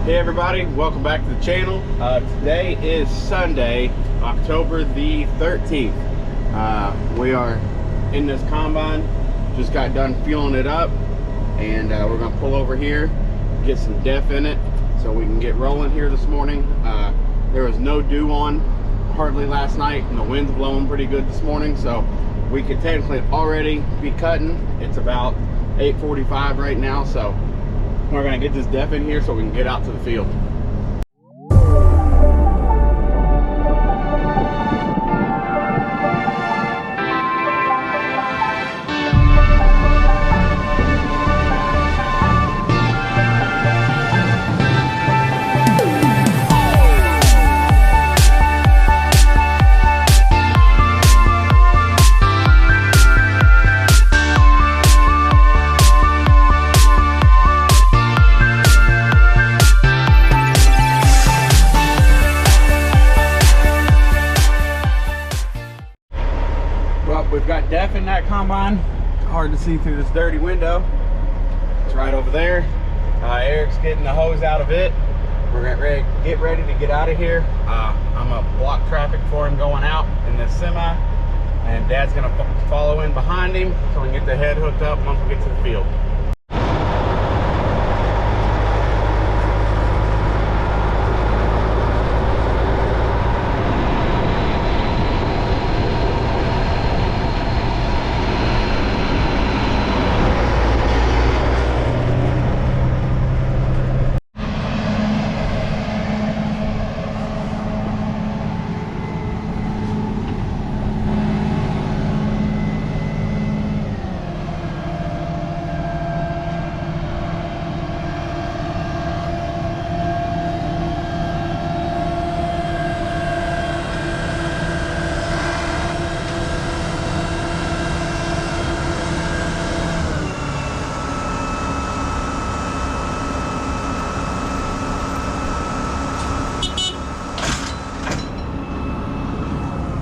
Hey everybody, welcome back to the channel. Today is Sunday, October the 13th. We are in this combine, just got done fueling it up, and we're gonna pull over here, get some def in it so we can get rolling here this morning. There was no dew on hardly last night, and the wind's blowing pretty good this morning, so we could technically already be cutting. It's about 8:45 right now, so we're gonna get this def in here so we can get out to the field. We've got def in that combine. Hard to see through this dirty window. It's right over there. Eric's getting the hose out of it. We're get ready to get out of here. I'm gonna block traffic for him going out in this semi, and Dad's gonna follow in behind him so we can get the head hooked up once we get to the field.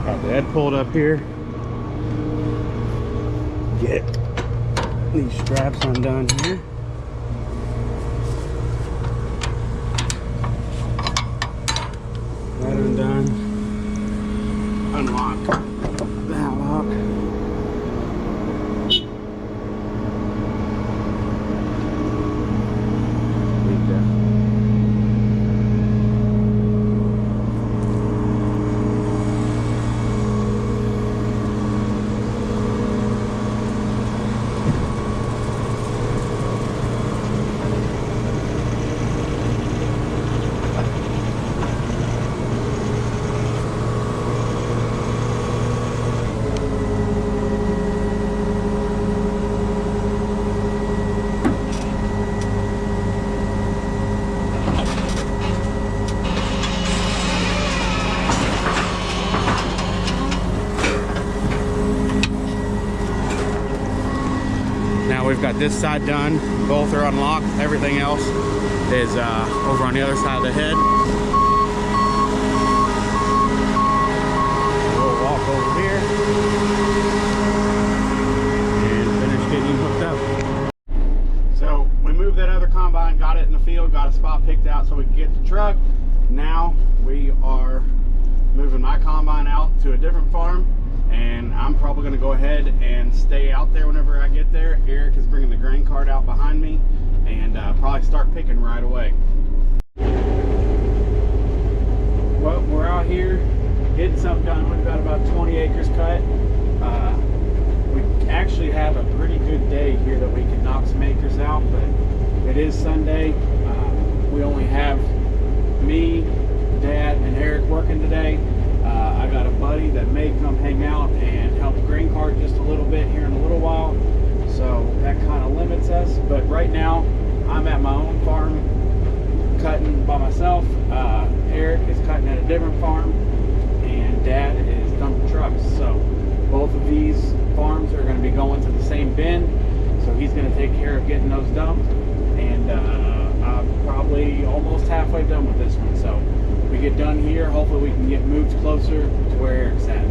Got the head pulled up here. Get these straps undone here. That undone. Unlock that lock. We've got this side done, both are unlocked, everything else is over on the other side of the head. We'll walk over here and finish getting him hooked up. So we moved that other combine, got it in the field, got a spot picked out so we can get the truck. Now we are moving my combine out to a different farm, and I'm probably going to go ahead and stay out there whenever I get there. Eric is bringing the grain cart out behind me, and probably start picking right away. Well, we're out here getting something done. We've got about 20 acres cut. We actually have a pretty good day here that we can knock some acres out, but it is Sunday. We only have me, Dad, and Eric working today. I got a buddy that may come hang out and help the grain cart just a little bit here in a little while, so that kind of limits us. But right now I'm at my own farm cutting by myself. Eric is cutting at a different farm, and Dad is dumping trucks. So both of these farms are going to be going to the same bin, so he's going to take care of getting those dumped, and I'm probably almost halfway done with this one. So we get done here, hopefully we can get moved closer to where Eric's at.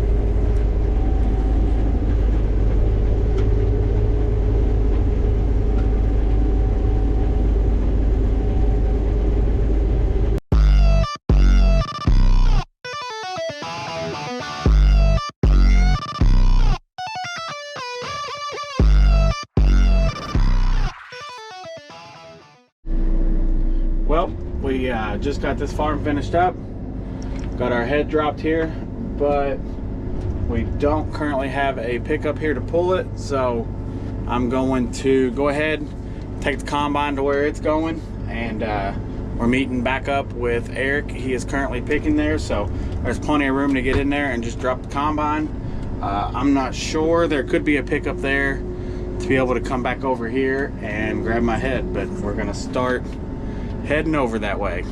Well, we just got this farm finished up. Got our head dropped here, but we don't currently have a pickup here to pull it. So I'm going to go ahead, take the combine to where it's going, and we're meeting back up with Eric. He is currently picking there, so there's plenty of room to get in there and just drop the combine. I'm not sure. There could be a pickup there to be able to come back over here and grab my head, but we're gonna start heading over that way.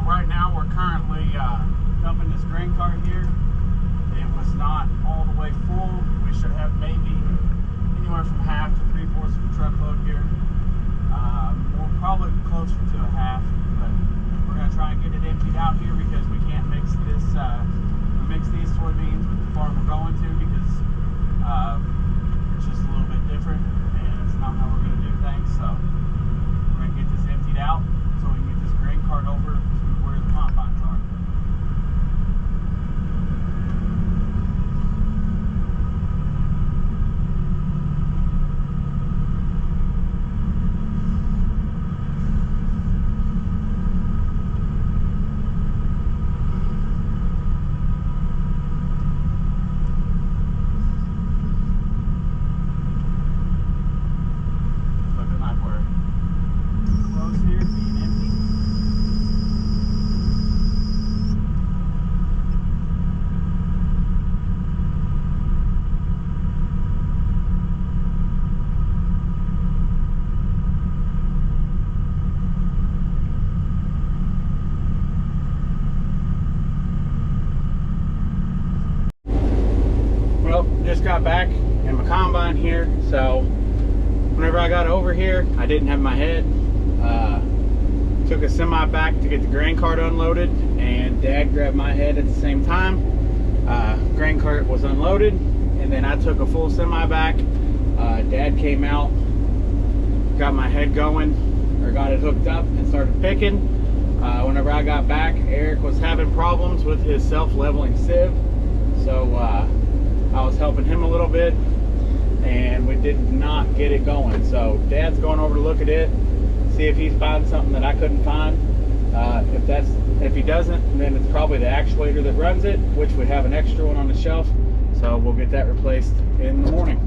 Right now we're currently dumping this grain cart here. It was not all the way full. We should have maybe anywhere from half to 3/4 of a truckload here. We're probably closer to a half, but we're going to try and get it emptied out here because we can't mix this mix these soybeans with the farm we're going to, because it's just a little bit different and it's not how we're going to do things. So we're going to get this emptied out so we can get this grain cart over where the combines are. Looking like we're close here to being empty. Well, just got back in my combine here, so whenever I got over here, I didn't have my head. Took a semi back to get the grain cart unloaded, and Dad grabbed my head at the same time. Grain cart was unloaded, and then I took a full semi back. Dad came out, got my head going, or got it hooked up, and started picking. Whenever I got back, Eric was having problems with his self-leveling sieve, so I was helping him a little bit, and we did not get it going. So Dad's going over to look at it, see if he's found something that I couldn't find. If he doesn't, then it's probably the actuator that runs it, which we have an extra one on the shelf, so we'll get that replaced in the morning.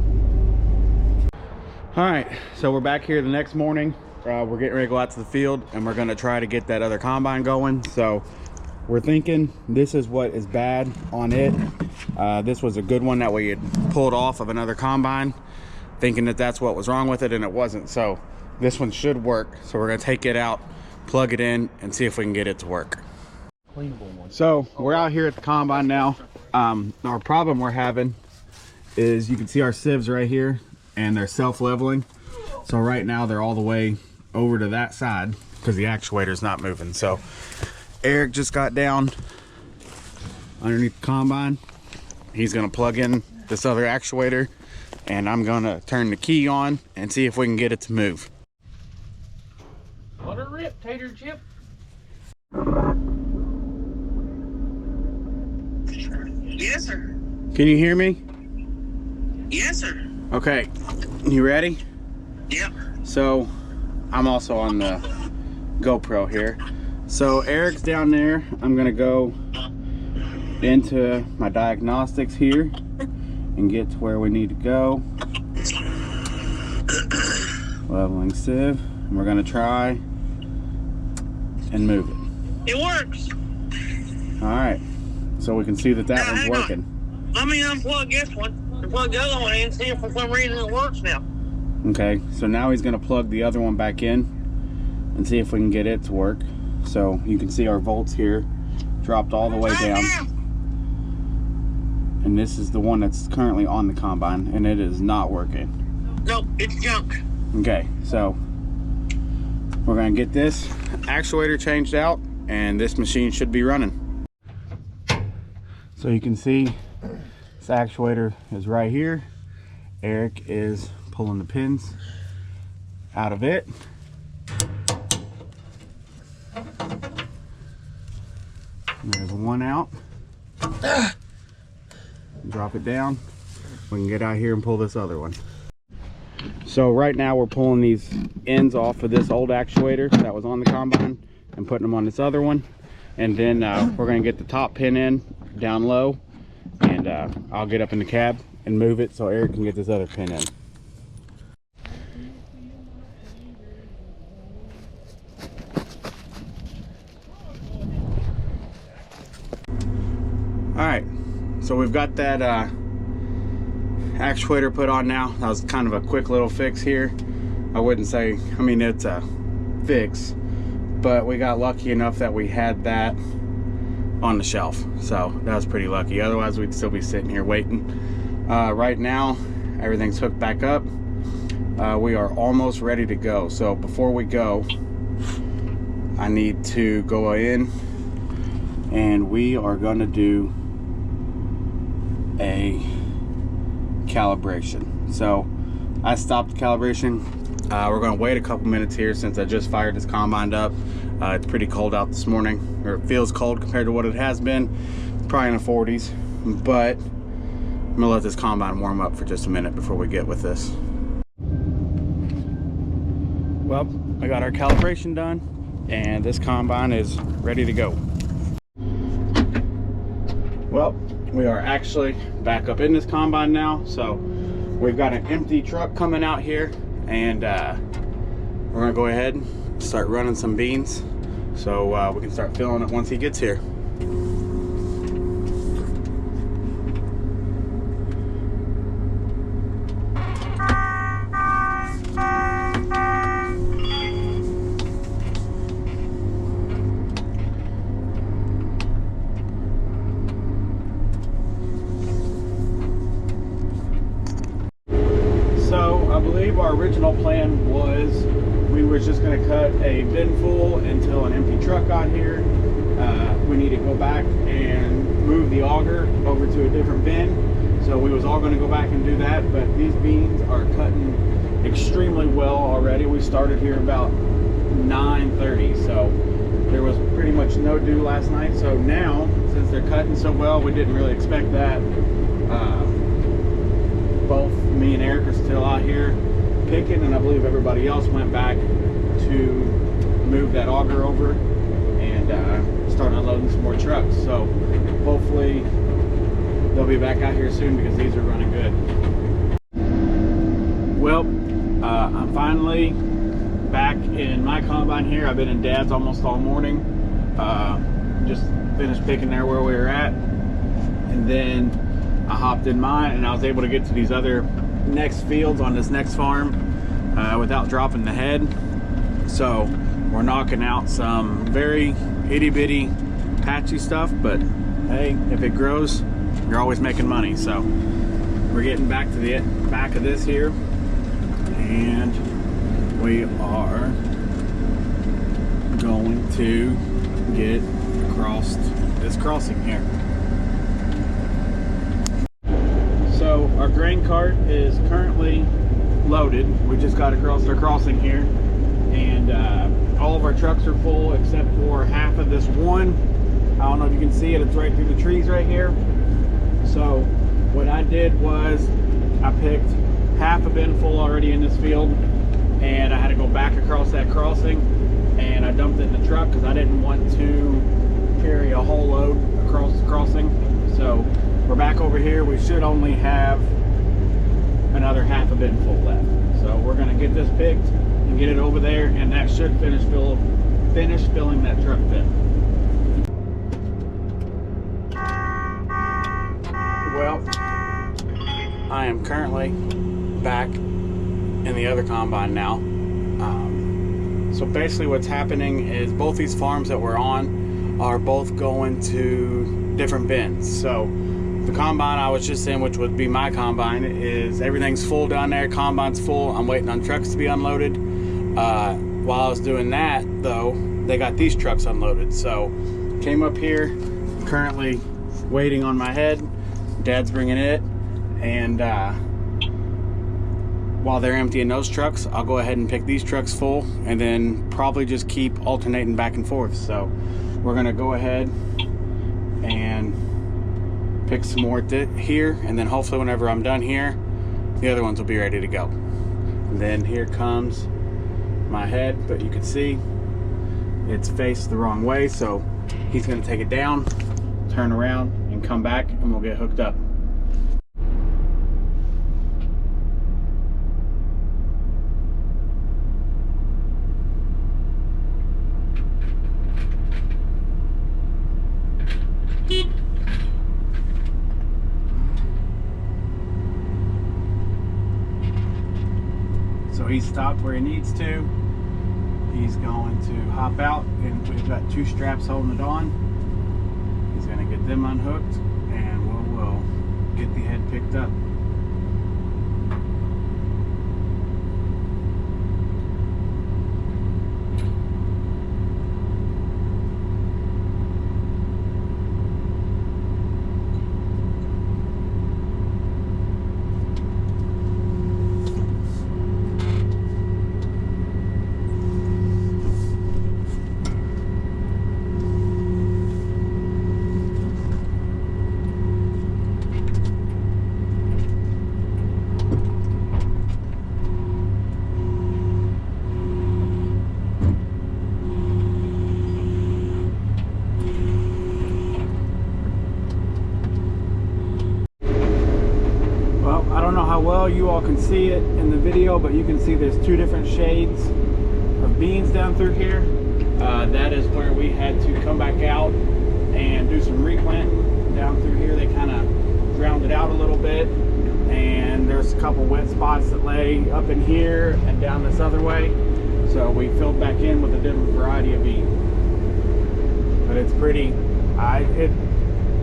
All right, so we're back here the next morning. We're getting ready to go out to the field, and we're going to try to get that other combine going. So we're thinking this is what is bad on it. This was a good one that we had pulled off of another combine, thinking that that's what was wrong with it, and it wasn't. So this one should work. So we're going to take it out, plug it in, and see if we can get it to work. So we're out here at the combine now. Our problem we're having is, you can see our sieves right here, and they're self-leveling. So right now they're all the way over to that side because the actuator's not moving. So Eric just got down underneath the combine. He's gonna plug in this other actuator, and I'm gonna turn the key on and see if we can get it to move. Let her rip, tater chip. Yes, sir. Can you hear me? Yes, sir. Okay, you ready? Yep. So I'm also on the GoPro here. So Eric's down there. I'm gonna go into my diagnostics here and get to where we need to go. Leveling sieve. And we're gonna try and move it. It works. All right. So we can see that that one's working. Let me unplug this one and plug the other one in and see if for some reason it works now. Okay, so now he's gonna plug the other one back in and see if we can get it to work. So you can see our volts here dropped all the way down. And this is the one that's currently on the combine, and it is not working. Nope, it's junk. Okay, so we're gonna get this actuator changed out, and this machine should be running. So you can see this actuator is right here. Eric is pulling the pins out of it. And there's one out. Drop it down. We can get out here and pull this other one. So right now we're pulling these ends off of this old actuator that was on the combine and putting them on this other one. And then we're going to get the top pin in down low, and I'll get up in the cab and move it so Eric can get this other pin in. Alright, so we've got that actuator put on now. That was kind of a quick little fix here. I wouldn't say, I mean, it's a fix, but we got lucky enough that we had that on the shelf. So that was pretty lucky. Otherwise, we'd still be sitting here waiting. Right now, everything's hooked back up. We are almost ready to go. So before we go, I need to go in and we are going to do a calibration. So I stopped the calibration. We're going to wait a couple minutes here since I just fired this combine up. It's pretty cold out this morning, or it feels cold compared to what it has been. Probably in the 40s, but I'm gonna let this combine warm up for just a minute before we get with this. Well, I got our calibration done and this combine is ready to go. Well, we are actually back up in this combine now. So we've got an empty truck coming out here, and we're gonna go ahead and start running some beans so we can start filling it once he gets here. I believe our original plan was we were just going to cut a bin full until an empty truck got here. We need to go back and move the auger over to a different bin. So we was all going to go back and do that, but these beans are cutting extremely well already. We started here about 9:30, so there was pretty much no dew last night. So now, since they're cutting so well, we didn't really expect that. Both me and Eric are still out here picking, and I believe everybody else went back to move that auger over and start unloading some more trucks. So hopefully they'll be back out here soon because these are running good. Well, I'm finally back in my combine here. I've been in Dad's almost all morning. Just finished picking there where we were at, and then I hopped in mine and I was able to get to these other next fields on this next farm without dropping the head. So we're knocking out some very itty bitty patchy stuff, but hey, if it grows, you're always making money. So we're getting back to the back of this here, and we are going to get across this crossing here. So our grain cart is currently loaded. We just got across our crossing here, and all of our trucks are full except for half of this one. I don't know if you can see it, it's right through the trees right here. So what I did was I picked half a bin full already in this field, and I had to go back across that crossing, and I dumped it in the truck because I didn't want to carry a whole load across the crossing. So we're back over here. We should only have another half a bin full left. So we're gonna get this picked and get it over there, and that should finish filling that truck bin. Well, I am currently back in the other combine now. So basically what's happening is both these farms that we're on are both going to different bins. So the combine I was just in, which would be my combine, is everything's full down there. Combine's full. I'm waiting on trucks to be unloaded. While I was doing that, though, they got these trucks unloaded. So came up here, currently waiting on my head. Dad's bringing it, and while they're emptying those trucks, I'll go ahead and pick these trucks full, and then probably just keep alternating back and forth. So we're gonna go ahead and pick some more here, and then hopefully whenever I'm done here, the other ones will be ready to go. And then here comes my head, but you can see it's faced the wrong way, so he's gonna take it down, turn around, and come back, and we'll get hooked up. So he stopped where he needs to. He's going to hop out, and we've got two straps holding it on. He's going to get them unhooked, and we'll get the head picked up. How well you all can see it in the video, but you can see there's two different shades of beans down through here. That is where we had to come back out and do some replanting down through here. They kind of drowned it out a little bit, and there's a couple wet spots that lay up in here and down this other way, so we filled back in with a different variety of beans. But it's pretty,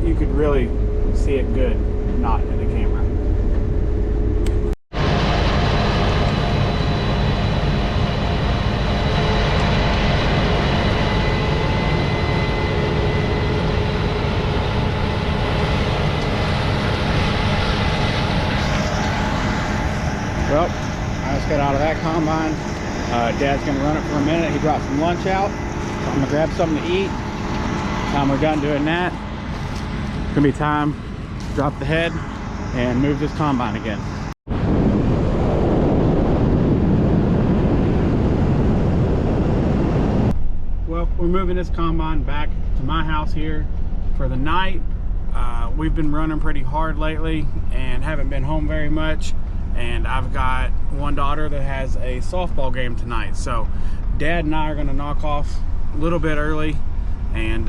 you could really see it good, not in the camera. Well, I just got out of that combine. Dad's gonna run it for a minute. He brought some lunch out, so I'm gonna grab something to eat. Time we're done doing that, it's gonna be time to drop the head and move this combine again. Well, we're moving this combine back to my house here for the night. We've been running pretty hard lately and haven't been home very much. And I've got one daughter that has a softball game tonight. So Dad and I are gonna knock off a little bit early, and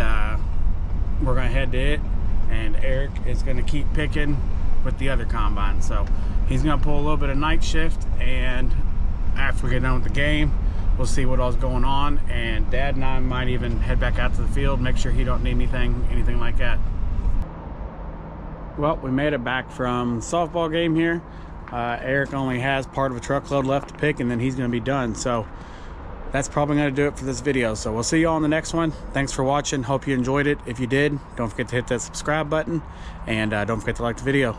we're gonna head to it. And Eric is gonna keep picking with the other combine. So he's gonna pull a little bit of night shift, and after we get done with the game, we'll see what all's going on. And Dad and I might even head back out to the field, make sure he don't need anything like that. Well, we made it back from softball game here. Eric only has part of a truckload left to pick, and then he's going to be done. So that's probably going to do it for this video. So we'll see you all in the next one. Thanks for watching. Hope you enjoyed it. If you did, don't forget to hit that subscribe button, and don't forget to like the video.